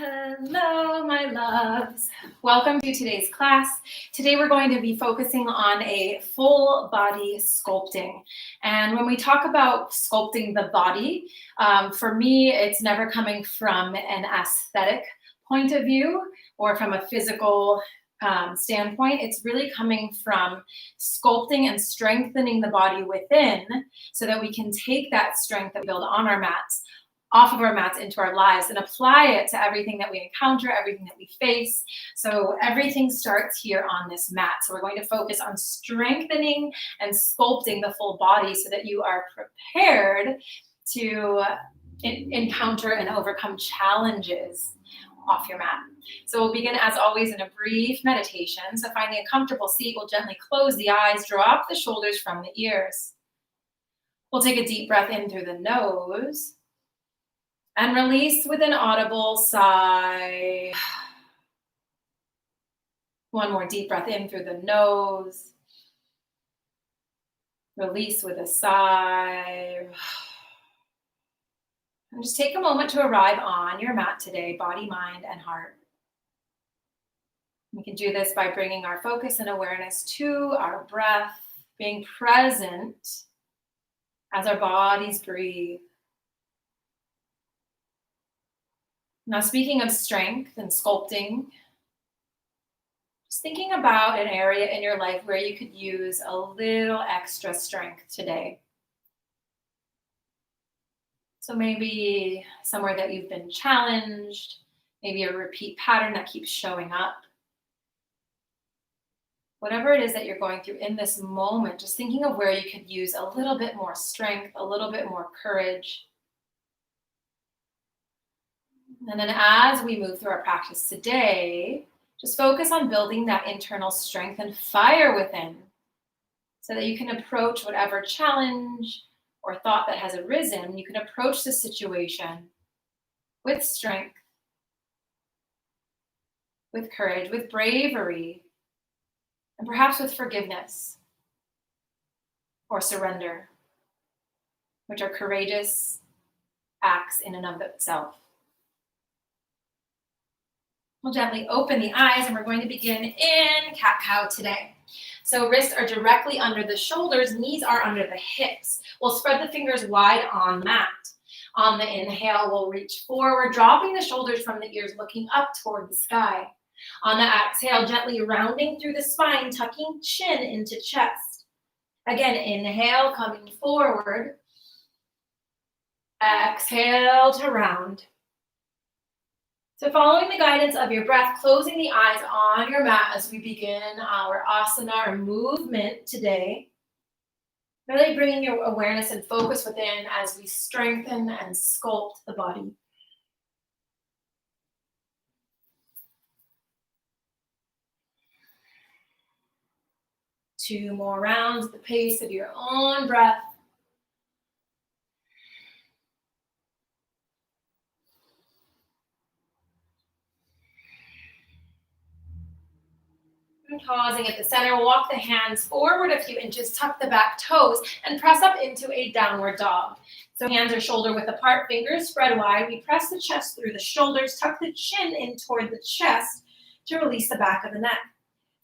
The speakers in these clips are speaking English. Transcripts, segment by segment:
Hello, my loves. Welcome to today's class. Today we're going to be focusing on a full body sculpting. And when we talk about sculpting the body, for me, it's never coming from an aesthetic point of view or from a physical standpoint. It's really coming from sculpting and strengthening the body within so that we can take that strength that we build on our mats off of our mats into our lives and apply it to everything that we encounter, everything that we face. So everything starts here on this mat. So we're going to focus on strengthening and sculpting the full body so that you are prepared to encounter and overcome challenges off your mat. So we'll begin, as always, in a brief meditation. So finding a comfortable seat, we'll gently close the eyes, drop the shoulders from the ears. We'll take a deep breath in through the nose and release with an audible sigh. One more deep breath in through the nose. Release with a sigh. And just take a moment to arrive on your mat today, body, mind, and heart. We can do this by bringing our focus and awareness to our breath, being present as our bodies breathe. Now, speaking of strength and sculpting, just thinking about an area in your life where you could use a little extra strength today. So maybe somewhere that you've been challenged, maybe a repeat pattern that keeps showing up. Whatever it is that you're going through in this moment, just thinking of where you could use a little bit more strength, a little bit more courage. And then as we move through our practice today, just focus on building that internal strength and fire within so that you can approach whatever challenge or thought that has arisen. You can approach the situation with strength, with courage, with bravery, and perhaps with forgiveness or surrender, which are courageous acts in and of itself. We'll gently open the eyes and we're going to begin in cat-cow today. So wrists are directly under the shoulders, knees are under the hips. We'll spread the fingers wide on the mat. On the inhale, we'll reach forward, dropping the shoulders from the ears, looking up toward the sky. On the exhale, gently rounding through the spine, tucking chin into chest. Again, inhale, coming forward. Exhale to round. So following the guidance of your breath, closing the eyes on your mat as we begin our asana or movement today. Really bringing your awareness and focus within as we strengthen and sculpt the body. Two more rounds at the pace of your own breath. Pausing at the center, walk the hands forward a few inches, tuck the back toes, and press up into a downward dog. So hands are shoulder width apart, fingers spread wide. We press the chest through the shoulders, tuck the chin in toward the chest to release the back of the neck.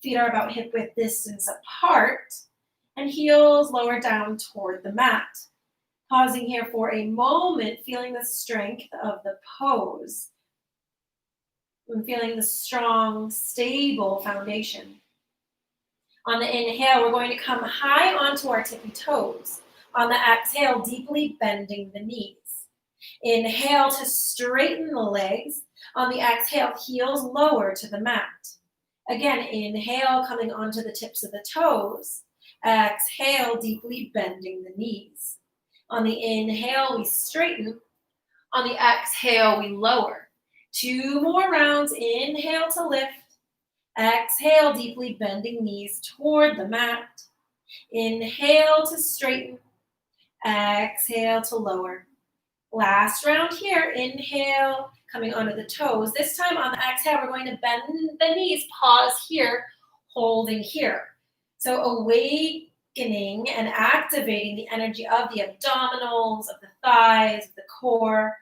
Feet are about hip width distance apart, and heels lower down toward the mat. Pausing here for a moment, feeling the strength of the pose. And feeling the strong, stable foundation. On the inhale, we're going to come high onto our tippy toes. On the exhale, deeply bending the knees. Inhale to straighten the legs. On the exhale, heels lower to the mat. Again, inhale, coming onto the tips of the toes. Exhale, deeply bending the knees. On the inhale, we straighten. On the exhale, we lower. Two more rounds. Inhale to lift. Exhale, deeply bending knees toward the mat. Inhale to straighten. Exhale to lower. Last round here. Inhale, coming onto the toes. This time on the exhale, we're going to bend the knees. Pause here, holding here. So awakening and activating the energy of the abdominals, of the thighs, of the core.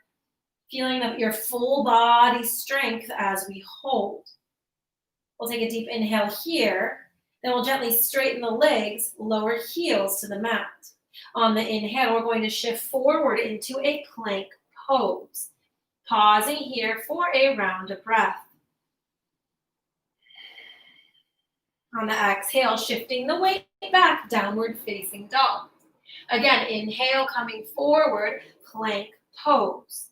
Feeling your full body strength as we hold. We'll take a deep inhale here. Then we'll gently straighten the legs, lower heels to the mat. On the inhale, we're going to shift forward into a plank pose. Pausing here for a round of breath. On the exhale, shifting the weight back, downward facing dog. Again, inhale, coming forward, plank pose.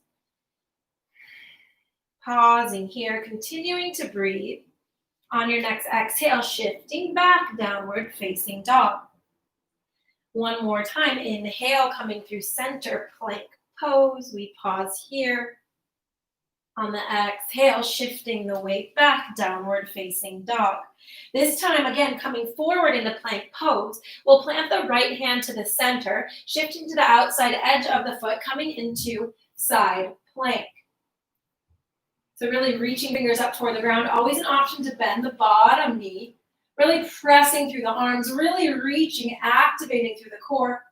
Pausing here, continuing to breathe. On your next exhale, shifting back, downward facing dog. One more time, inhale, coming through center, plank pose. We pause here. On the exhale, shifting the weight back, downward facing dog. This time, again, coming forward into plank pose, we'll plant the right hand to the center, shifting to the outside edge of the foot, coming into side plank. So really reaching fingers up toward the ground, always an option to bend the bottom knee, really pressing through the arms, really reaching, activating through the core.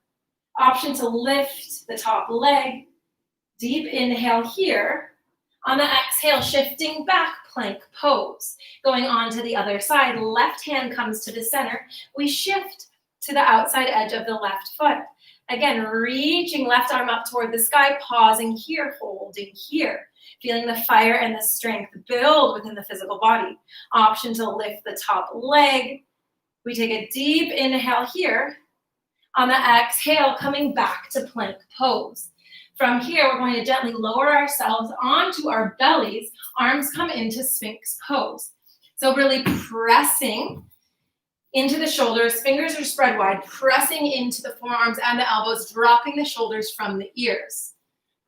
Option to lift the top leg. Deep inhale here. On the exhale, shifting back, plank pose. Going on to the other side, left hand comes to the center. We shift to the outside edge of the left foot. Again, reaching left arm up toward the sky, pausing here, holding here. Feeling the fire and the strength build within the physical body. Option to lift the top leg. We take a deep inhale here. On the exhale, coming back to plank pose. From here, we're going to gently lower ourselves onto our bellies. Arms come into Sphinx pose. So really pressing into the shoulders. Fingers are spread wide, pressing into the forearms and the elbows, dropping the shoulders from the ears.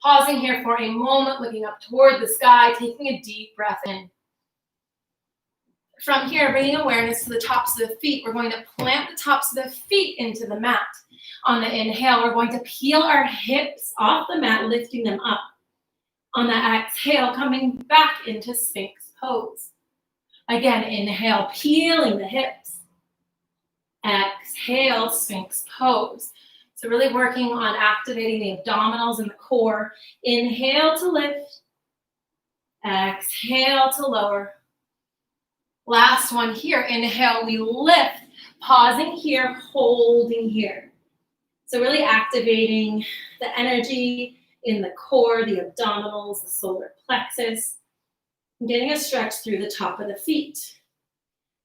Pausing here for a moment, looking up toward the sky, taking a deep breath in. From here, bringing awareness to the tops of the feet. We're going to plant the tops of the feet into the mat. On the inhale, we're going to peel our hips off the mat, lifting them up. On the exhale, coming back into Sphinx pose. Again, inhale, peeling the hips. Exhale, Sphinx pose. So really working on activating the abdominals and the core. Inhale to lift. Exhale to lower. Last one here. Inhale, we lift. Pausing here, holding here. So really activating the energy in the core, the abdominals, the solar plexus. And getting a stretch through the top of the feet.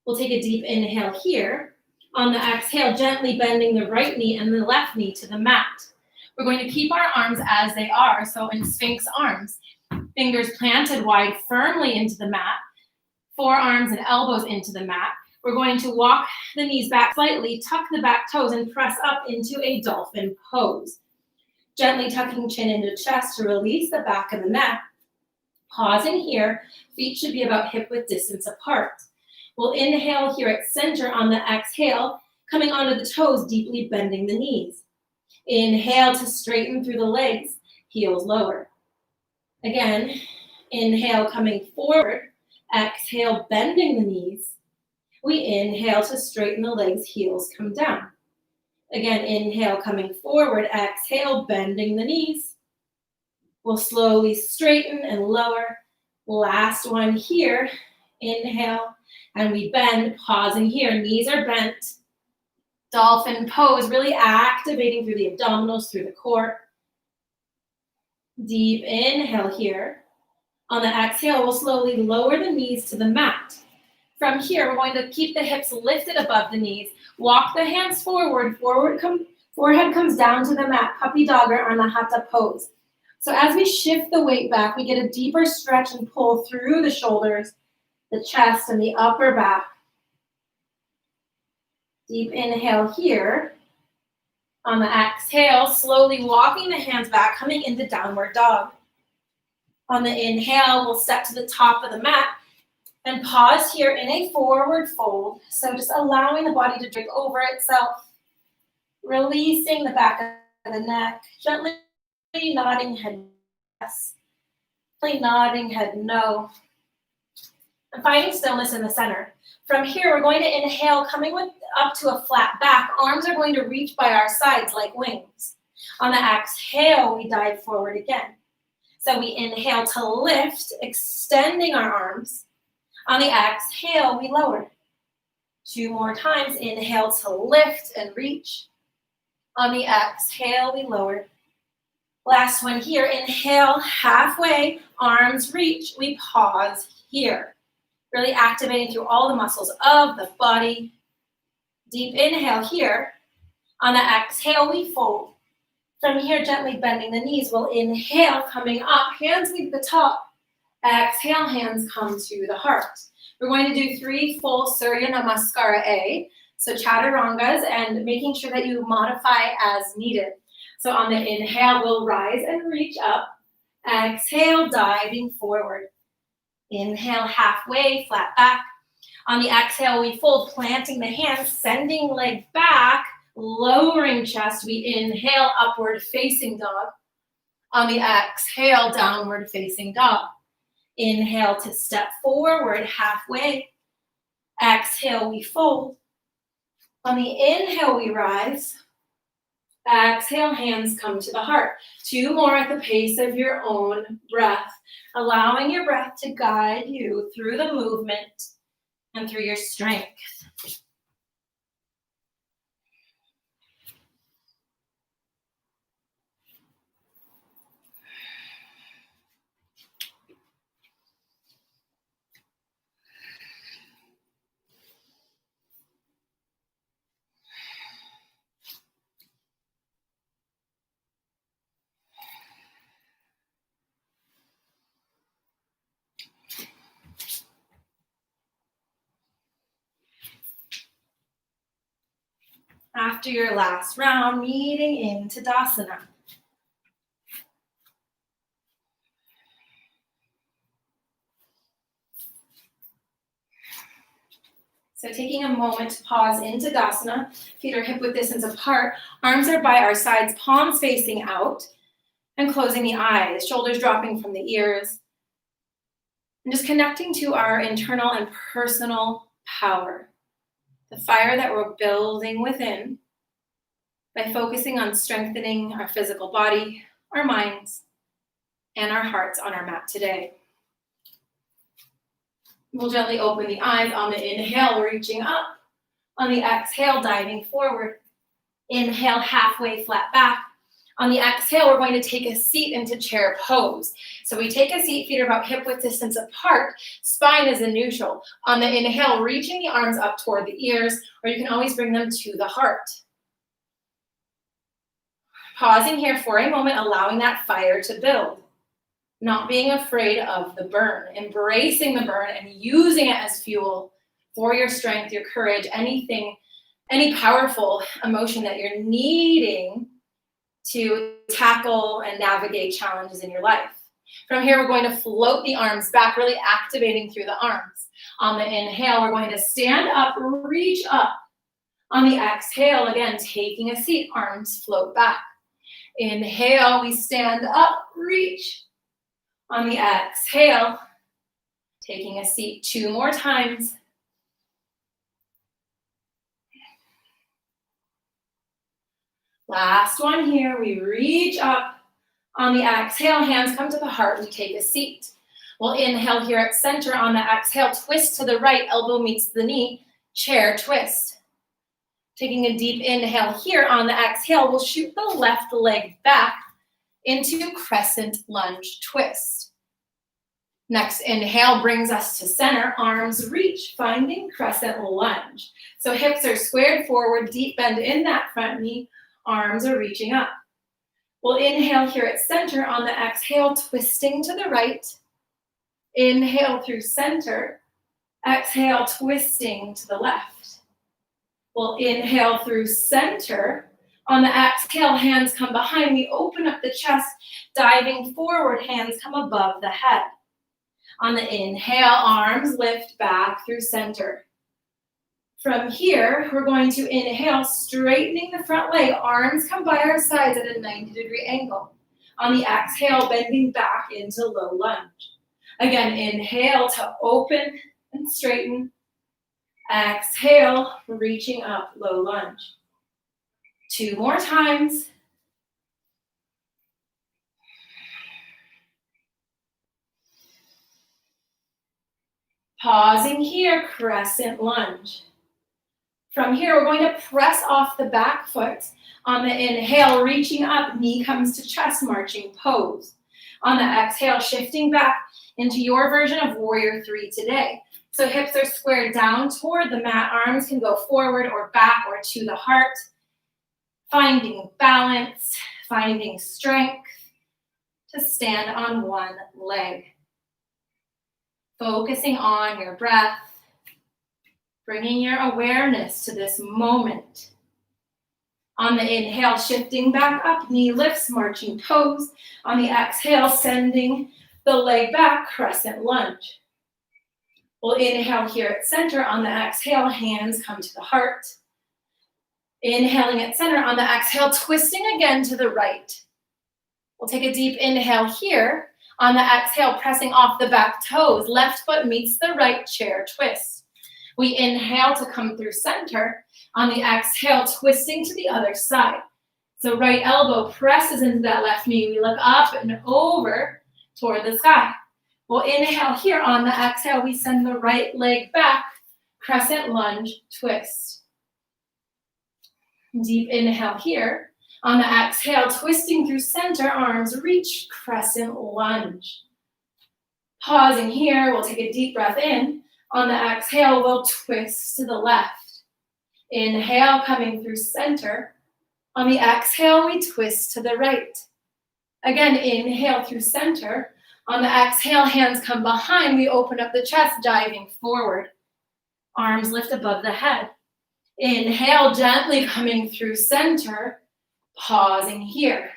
We'll take a deep inhale here. On the exhale, gently bending the right knee and the left knee to the mat. We're going to keep our arms as they are, so in Sphinx arms. Fingers planted wide firmly into the mat. Forearms and elbows into the mat. We're going to walk the knees back slightly, tuck the back toes, and press up into a dolphin pose. Gently tucking chin into chest to release the back of the neck. Pausing here, feet should be about hip-width distance apart. We'll inhale here at center. On the exhale, coming onto the toes, deeply bending the knees. Inhale to straighten through the legs, heels lower. Again, inhale coming forward. Exhale, bending the knees. We inhale to straighten the legs, heels come down. Again, inhale coming forward. Exhale, bending the knees. We'll slowly straighten and lower. Last one here. Inhale, and we bend, pausing here. Knees are bent. Dolphin pose, really activating through the abdominals, through the core. Deep inhale here. On the exhale, we'll slowly lower the knees to the mat. From here, we're going to keep the hips lifted above the knees. Walk the hands forward. Forehead comes down to the mat. Puppy dog or Anahata pose. So as we shift the weight back, we get a deeper stretch and pull through the shoulders, the chest, and the upper back. Deep inhale here. On the exhale, slowly walking the hands back, coming into downward dog. On the inhale, we'll step to the top of the mat and pause here in a forward fold. So just allowing the body to drink over itself, releasing the back of the neck, gently nodding head yes, gently nodding head no. And finding stillness in the center. From here, we're going to inhale, coming up to a flat back. Arms are going to reach by our sides like wings. On the exhale, we dive forward again. So we inhale to lift, extending our arms. On the exhale, we lower. 2 more times. Inhale to lift and reach. On the exhale, we lower. Last one here. Inhale, halfway, arms reach. We pause here. Really activating through all the muscles of the body. Deep inhale here. On the exhale, we fold. From here, gently bending the knees. We'll inhale, coming up. Hands leave the top. Exhale, hands come to the heart. We're going to do 3 full Surya Namaskara A. So chaturangas, and making sure that you modify as needed. So on the inhale, we'll rise and reach up. Exhale, diving forward. Inhale, halfway, flat back. On the exhale, we fold, planting the hands, sending leg back, lowering chest. We inhale, upward facing dog. On the exhale, downward facing dog. Inhale to step forward, halfway. Exhale, we fold. On the inhale, we rise. Exhale, hands come to the heart. 2 more at the pace of your own breath, allowing your breath to guide you through the movement and through your strength. After your last round, meeting into Tadasana. So taking a moment to pause in Tadasana, feet are hip width distance apart, arms are by our sides, palms facing out, and closing the eyes, shoulders dropping from the ears, and just connecting to our internal and personal power, the fire that we're building within by focusing on strengthening our physical body, our minds, and our hearts on our mat today. We'll gently open the eyes. On the inhale, reaching up. On the exhale, diving forward. Inhale, halfway, flat back. On the exhale, we're going to take a seat into chair pose. So we take a seat, feet are about hip width distance apart, spine is in neutral. On the inhale, reaching the arms up toward the ears, or you can always bring them to the heart. Pausing here for a moment, allowing that fire to build. Not being afraid of the burn, embracing the burn and using it as fuel for your strength, your courage, anything, any powerful emotion that you're needing to tackle and navigate challenges in your life. From here, we're going to float the arms back, really activating through the arms. On the inhale, we're going to stand up, reach up. On the exhale, again, taking a seat, arms float back. Inhale, we stand up, reach. On the exhale, taking a seat 2 more times. Last one here, we reach up. On the exhale, hands come to the heart, we take a seat. We'll inhale here at center. On the exhale, twist to the right, elbow meets the knee, chair twist. Taking a deep inhale here. On the exhale, we'll shoot the left leg back into crescent lunge twist. Next inhale brings us to center, arms reach, finding crescent lunge. So hips are squared forward, deep bend in that front knee, arms are reaching up. We'll inhale here at center. On the exhale, twisting to the right. Inhale through center. Exhale, twisting to the left. We'll inhale through center. On the exhale, hands come behind. We open up the chest, diving forward, hands come above the head. On the inhale, arms lift back through center. From here, we're going to inhale, straightening the front leg. Arms come by our sides at a 90-degree angle. On the exhale, bending back into low lunge. Again, inhale to open and straighten. Exhale, reaching up, low lunge. 2 more times. Pausing here, crescent lunge. From here, we're going to press off the back foot. On the inhale, reaching up, knee comes to chest, marching pose. On the exhale, shifting back into your version of warrior three today. So hips are squared down toward the mat, arms can go forward or back or to the heart. Finding balance, finding strength to stand on one leg. Focusing on your breath, bringing your awareness to this moment. On the inhale, shifting back up, knee lifts, marching pose. On the exhale, sending the leg back, crescent lunge. We'll inhale here at center. On the exhale, hands come to the heart. Inhaling at center. On the exhale, twisting again to the right. We'll take a deep inhale here. On the exhale, pressing off the back toes. Left foot meets the right, chair twist. We inhale to come through center. On the exhale, twisting to the other side. So right elbow presses into that left knee. We look up and over toward the sky. We'll inhale here. On the exhale, we send the right leg back. Crescent lunge, twist. Deep inhale here. On the exhale, twisting through center, arms reach, crescent lunge. Pausing here, we'll take a deep breath in. On the exhale, we'll twist to the left. Inhale, coming through center. On the exhale, we twist to the right. Again, inhale through center. On the exhale, hands come behind. We open up the chest, diving forward. Arms lift above the head. Inhale, gently coming through center. Pausing here.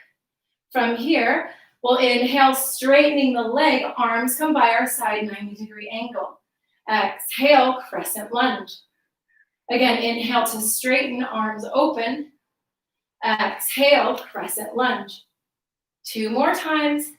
From here, we'll inhale, straightening the leg. Arms come by our side, 90-degree angle. Exhale, crescent lunge. Again, inhale to straighten, arms open. Exhale, crescent lunge. 2 more times.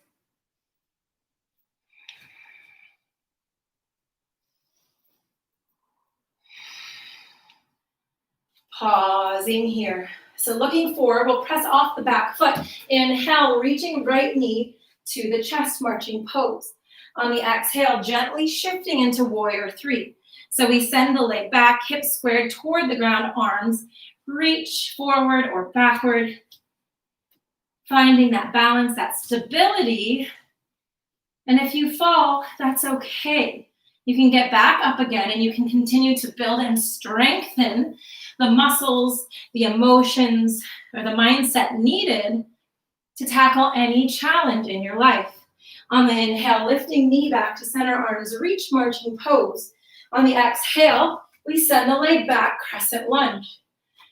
Pausing here. So looking forward, we'll press off the back foot. Inhale, reaching right knee to the chest, marching pose. On the exhale, gently shifting into warrior three. So we send the leg back, hips squared toward the ground, arms reach forward or backward. Finding that balance, that stability. And if you fall, that's okay. You can get back up again and you can continue to build and strengthen the muscles, the emotions, or the mindset needed to tackle any challenge in your life. On the inhale, lifting knee back to center, arms reach, marching pose. On the exhale, we send the leg back, crescent lunge.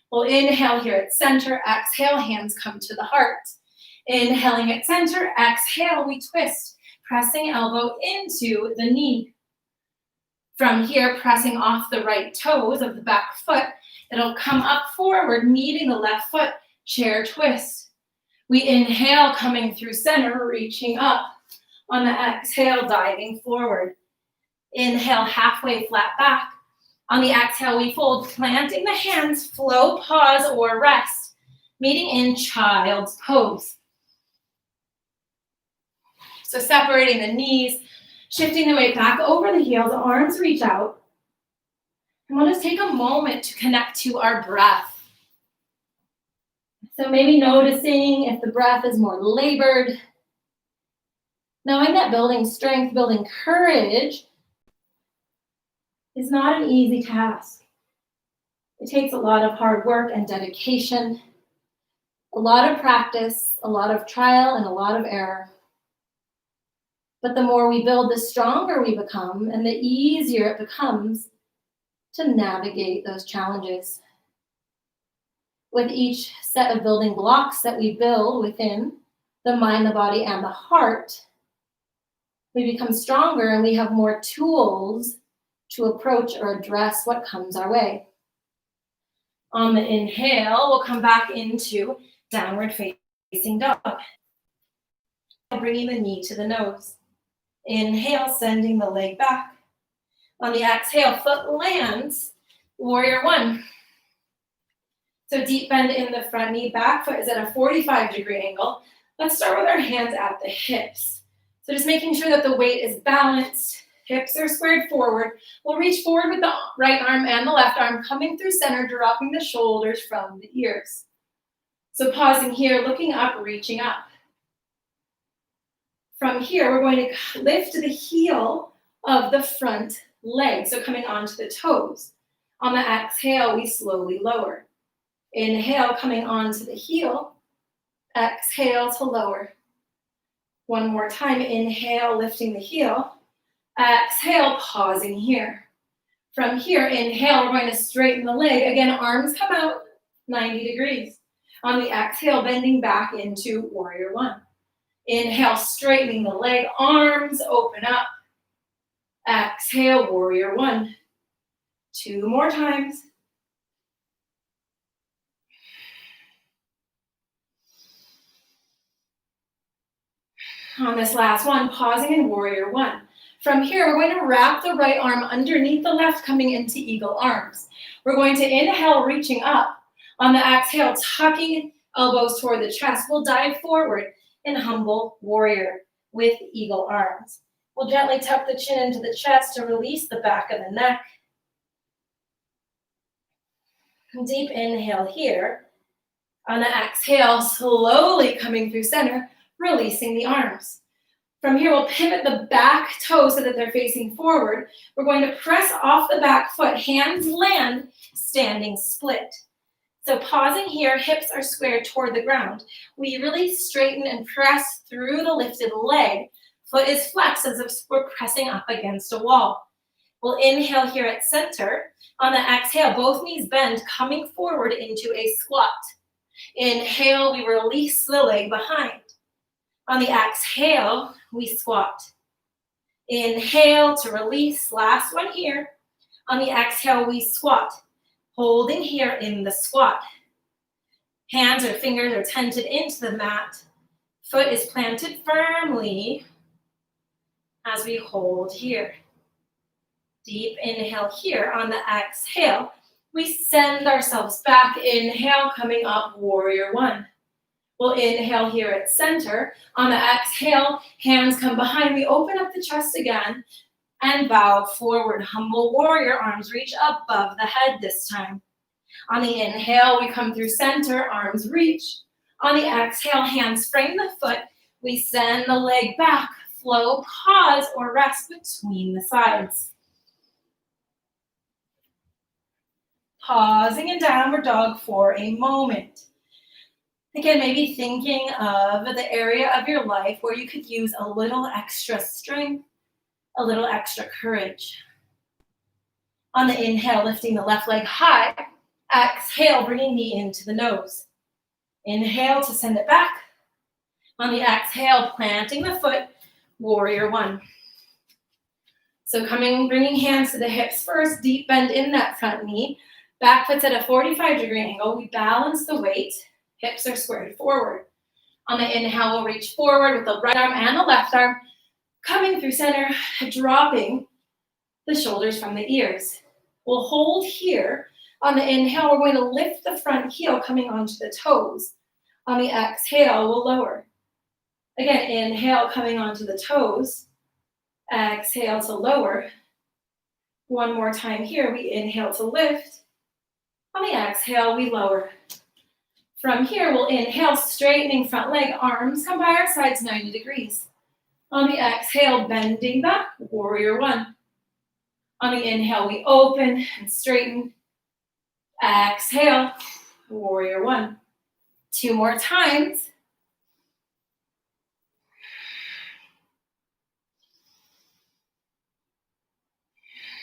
We'll inhale here at center, exhale, hands come to the heart. Inhaling at center, exhale, we twist, pressing elbow into the knee. From here, pressing off the right toes of the back foot, it'll come up forward, meeting the left foot, chair twist. We inhale, coming through center, reaching up. On the exhale, diving forward. Inhale, halfway flat back. On the exhale, we fold, planting the hands, flow, pause, or rest, meeting in child's pose. So separating the knees, shifting the weight back over the heels, arms reach out. And we'll just take a moment to connect to our breath. So maybe noticing if the breath is more labored. Knowing that building strength, building courage is not an easy task. It takes a lot of hard work and dedication, a lot of practice, a lot of trial, and a lot of error. But the more we build, the stronger we become, and the easier it becomes to navigate those challenges. With each set of building blocks that we build within the mind, the body, and the heart, we become stronger and we have more tools to approach or address what comes our way. On the inhale, we'll come back into downward facing dog. Bringing the knee to the nose. Inhale, sending the leg back. On the exhale, foot lands, warrior one. So deep bend in the front knee, back foot is at a 45-degree angle. Let's start with our hands at the hips. So just making sure that the weight is balanced, Hips are squared forward. We'll reach forward with the right arm and the left arm coming through center, dropping the shoulders from the ears. So pausing here, looking up, reaching up. From here, we're going to lift the heel of the front leg, so coming onto the toes. On the exhale, we slowly lower. Inhale, coming onto the heel. Exhale to lower. One more time, inhale, lifting the heel. Exhale, pausing here. From here, inhale, we're going to straighten the leg. Again, arms come out 90 degrees. On the exhale, bending back into warrior one. Inhale, straightening the leg, arms open up. Exhale, warrior one. 2 more times. On this last one, pausing in warrior one. From here, we're going to wrap the right arm underneath the left, coming into eagle arms. We're going to inhale, reaching up. On the exhale, tucking elbows toward the chest. We'll dive forward in humble warrior with eagle arms. We'll gently tuck the chin into the chest to release the back of the neck. Deep inhale here. On the exhale, slowly coming through center, releasing the arms. From here, we'll pivot the back toes so that they're facing forward. We're going to press off the back foot, hands land, standing split. So pausing here, hips are squared toward the ground. We really straighten and press through the lifted leg. Foot is flexed as if we're pressing up against a wall. We'll inhale here at center. On the exhale, both knees bend, coming forward into a squat. Inhale, we release the leg behind. On the exhale, we squat. Inhale to release, last one here. On the exhale, we squat. Holding here in the squat. Hands or fingers are tented into the mat. Foot is planted firmly as we hold here. Deep inhale here. On the exhale, we send ourselves back. Inhale, coming up, warrior one. We'll inhale here at center. On the exhale, hands come behind. We open up the chest again and bow forward. Humble warrior, arms reach above the head this time. On the inhale, we come through center, arms reach. On the exhale, hands frame the foot. We send the leg back, flow, pause, or rest between the sides. Pausing in downward dog for a moment. Again, maybe thinking of the area of your life where you could use a little extra strength, a little extra courage. On the inhale, lifting the left leg high. Exhale, bringing knee into the nose. Inhale to send it back. On the exhale, planting the foot, warrior one. So bringing hands to the hips first, deep bend in that front knee. Back foot's at a 45-degree angle. We balance the weight. Hips are squared forward. On the inhale, we'll reach forward with the right arm and the left arm, coming through center, dropping the shoulders from the ears. We'll hold here. On the inhale, we're going to lift the front heel, coming onto the toes. On the exhale, we'll lower. Again, inhale, coming onto the toes. Exhale to lower. One more time here. We inhale to lift. On the exhale, we lower. From here, we'll inhale, straightening front leg, arms come by our sides 90 degrees. On the exhale, bending back, warrior one. On the inhale, we open and straighten. Exhale, warrior one. 2 more times.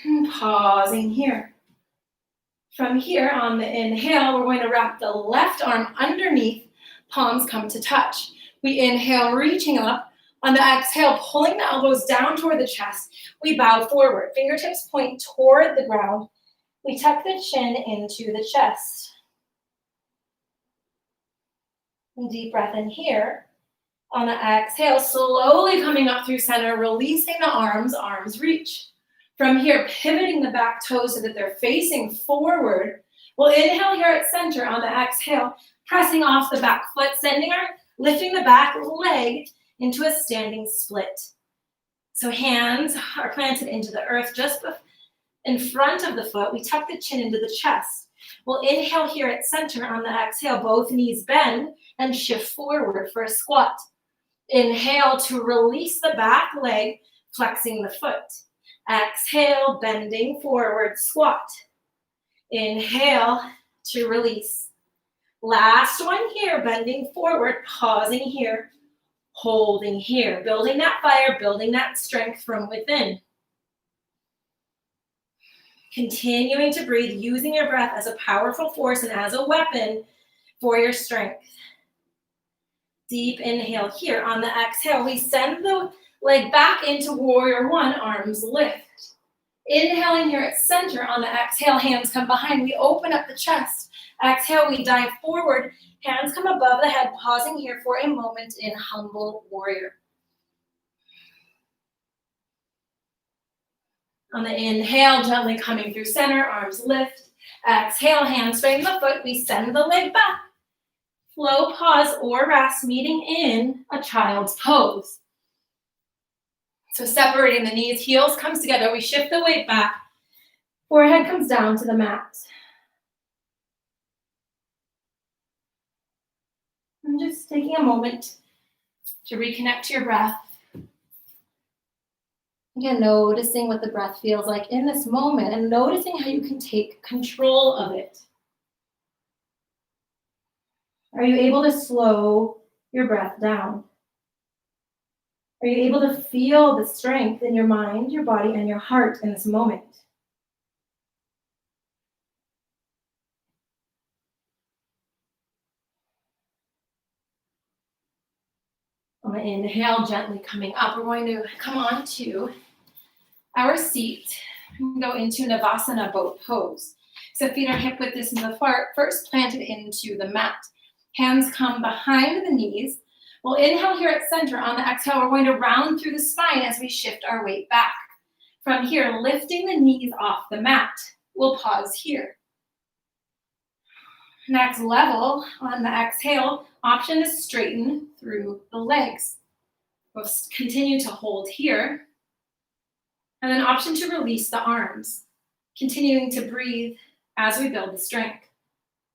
And pausing here. From here, on the inhale, we're going to wrap the left arm underneath, palms come to touch. We inhale, reaching up. On the exhale, pulling the elbows down toward the chest. We bow forward. Fingertips point toward the ground. We tuck the chin into the chest. Deep breath in here. On the exhale, slowly coming up through center, releasing the arms, arms reach. From here, pivoting the back toes so that they're facing forward. We'll inhale here at center. On the exhale, pressing off the back foot, lifting the back leg into a standing split. So hands are planted into the earth just in front of the foot. We tuck the chin into the chest. We'll inhale here at center. On the exhale, both knees bend and shift forward for a squat. Inhale to release the back leg, flexing the foot. Exhale, bending forward, squat. Inhale to release. Last one here, bending forward, pausing here, holding here, building that fire, building that strength from within. Continuing to breathe, using your breath as a powerful force and as a weapon for your strength. Deep inhale here. On the exhale, we send the leg back into warrior one, arms lift. Inhaling here at center. On the exhale, hands come behind. We open up the chest. Exhale, we dive forward. Hands come above the head, pausing here for a moment in humble warrior. On the inhale, gently coming through center, arms lift. Exhale, hands straighten the foot. We send the leg back. Flow, pause, or rest, meeting in a child's pose. So separating the knees, heels comes together. We shift the weight back. Forehead comes down to the mat. And just taking a moment to reconnect to your breath. Again, noticing what the breath feels like in this moment and noticing how you can take control of it. Are you able to slow your breath down? Are you able to feel the strength in your mind, your body, and your heart in this moment? On the inhale, gently coming up, we're going to come on to our seat and go into Navasana boat pose. So feet are hip width distance apart, first planted into the mat. Hands come behind the knees. We'll inhale here at center. On the exhale, we're going to round through the spine as we shift our weight back. From here, lifting the knees off the mat. We'll pause here. Next level, on the exhale, option is straighten through the legs. We'll continue to hold here. And then option to release the arms. Continuing to breathe as we build the strength.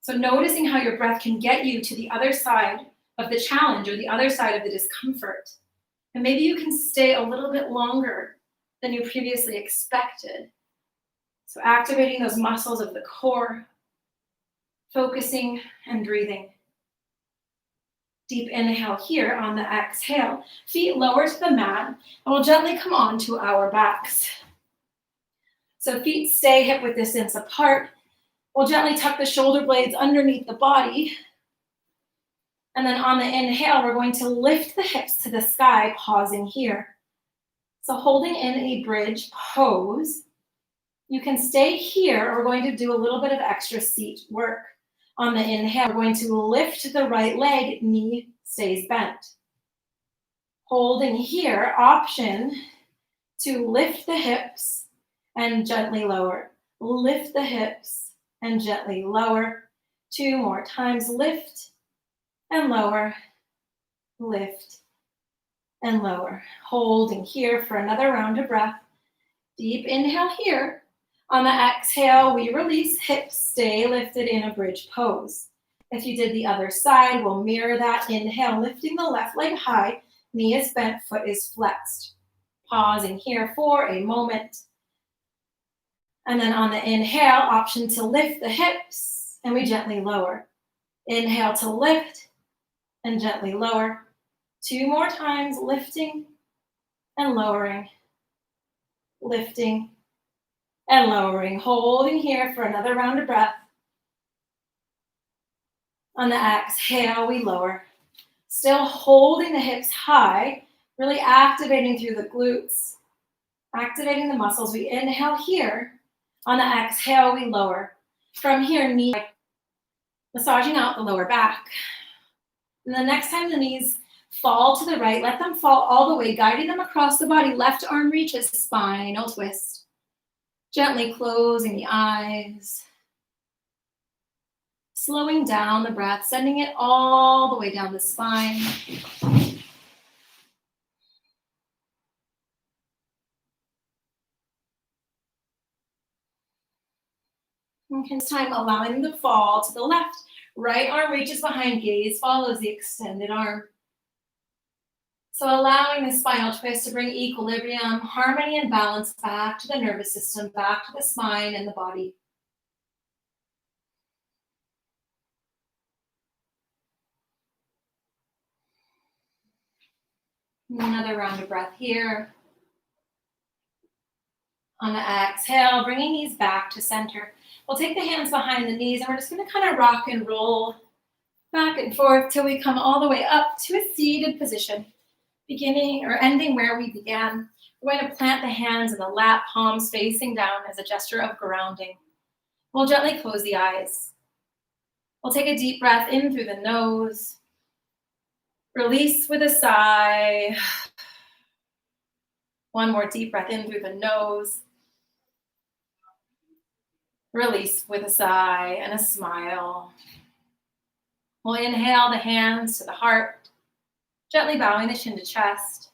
So noticing how your breath can get you to the other side of the challenge or the other side of the discomfort. And maybe you can stay a little bit longer than you previously expected. So activating those muscles of the core, focusing and breathing. Deep inhale here. On the exhale, feet lower to the mat, and we'll gently come onto our backs. So feet stay hip width distance apart. We'll gently tuck the shoulder blades underneath the body. And then on the inhale, we're going to lift the hips to the sky, pausing here. So holding in a bridge pose. You can stay here, or we're going to do a little bit of extra seat work. On the inhale, we're going to lift the right leg, knee stays bent. Holding here, option to lift the hips and gently lower. Lift the hips and gently lower. 2 more times, lift and lower, lift and lower. Holding here for another round of breath. Deep inhale here. On the exhale, we release, hips stay lifted in a bridge pose. If you did the other side, we'll mirror that. Inhale, lifting the left leg high, knee is bent, foot is flexed. Pausing here for a moment. And then on the inhale, option to lift the hips, and we gently lower. Inhale to lift, and gently lower. 2 more times, lifting and lowering, lifting and lowering, holding here for another round of breath. On the exhale, we lower. Still holding the hips high, really activating through the glutes, activating the muscles. We inhale here. On the exhale, we lower. From here, knee massaging out the lower back. And the next time the knees fall to the right, let them fall all the way, guiding them across the body. Left arm reaches, spinal twist. Gently closing the eyes. Slowing down the breath, sending it all the way down the spine. And this time allowing them to fall to the left. Right arm reaches behind, gaze follows the extended arm. So allowing the spinal twist to bring equilibrium, harmony, and balance back to the nervous system, back to the spine and the body. Another round of breath here. On the exhale, bringing these back to center. We'll take the hands behind the knees and we're just going to kind of rock and roll back and forth till we come all the way up to a seated position, beginning or ending where we began. We're going to plant the hands in the lap, palms facing down as a gesture of grounding. We'll gently close the eyes. We'll take a deep breath in through the nose. Release with a sigh. One more deep breath in through the nose. Release with a sigh and a smile. We'll inhale the hands to the heart, gently bowing the chin to chest.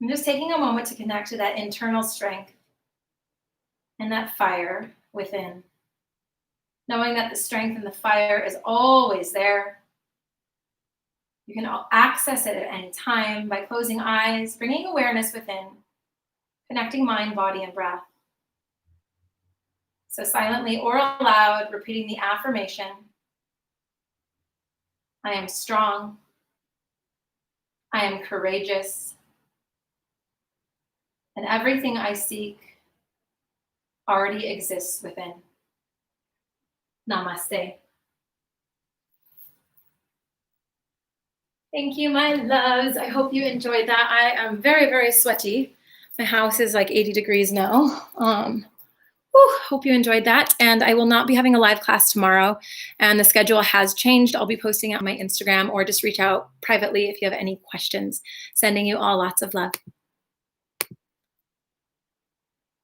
And just taking a moment to connect to that internal strength and that fire within. Knowing that the strength and the fire is always there. You can access it at any time by closing eyes, bringing awareness within, connecting mind, body, and breath. So silently or aloud, repeating the affirmation, I am strong, I am courageous, and everything I seek already exists within. Namaste. Thank you, my loves. I hope you enjoyed that. I am very, very sweaty. My house is like 80 degrees now. Hope you enjoyed that. And I will not be having a live class tomorrow. And the schedule has changed. I'll be posting it on my Instagram or just reach out privately if you have any questions. Sending you all lots of love.